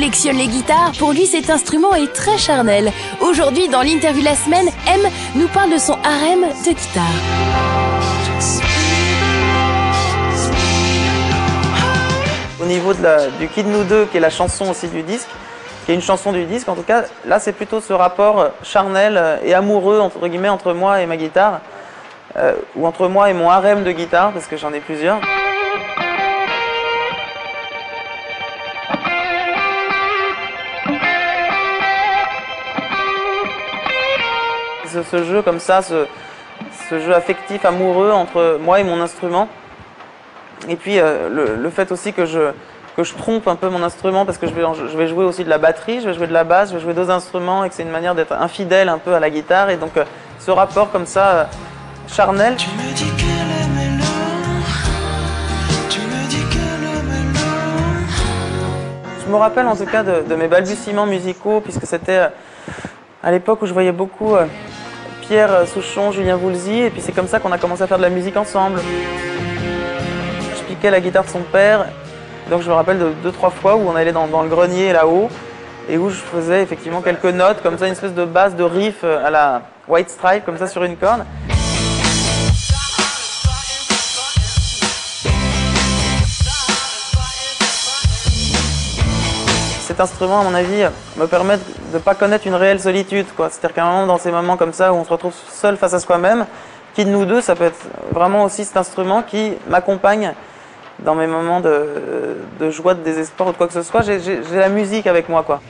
collectionne les guitares, pour lui cet instrument est très charnel. Aujourd'hui, dans l'interview de la semaine, M nous parle de son harem de guitare. Au niveau du Kid Nous 2, qui est la chanson aussi du disque, qui est une chanson du disque en tout cas, là c'est plutôt ce rapport charnel et amoureux entre guillemets entre moi et ma guitare, ou entre moi et mon harem de guitare, parce que j'en ai plusieurs. Ce jeu comme ça, ce jeu affectif, amoureux entre moi et mon instrument. Et puis le fait aussi que je trompe un peu mon instrument, parce que je vais jouer aussi de la batterie, je vais jouer de la basse, je vais jouer deux instruments, et que c'est une manière d'être infidèle un peu à la guitare. Et donc ce rapport comme ça, charnel. Tu me dis que le mélo, tu me dis que le mélo. Je me rappelle en tout cas de mes balbutiements musicaux, puisque c'était à l'époque où je voyais beaucoup Pierre Souchon, Julien Woolsey, et puis c'est comme ça qu'on a commencé à faire de la musique ensemble. Je piquais la guitare de son père, donc je me rappelle de 2-3 fois où on allait dans le grenier là-haut, et où je faisais effectivement quelques notes, comme ça, une espèce de basse, de riff à la White Stripe, comme ça sur une corne. Cet instrument, à mon avis, me permet de ne pas connaître une réelle solitude, quoi. C'est-à-dire qu'à un moment, dans ces moments comme ça, où on se retrouve seul face à soi-même, Kid Nous 2, ça peut être vraiment aussi cet instrument qui m'accompagne dans mes moments de joie, de désespoir ou de quoi que ce soit. J'ai la musique avec moi, quoi.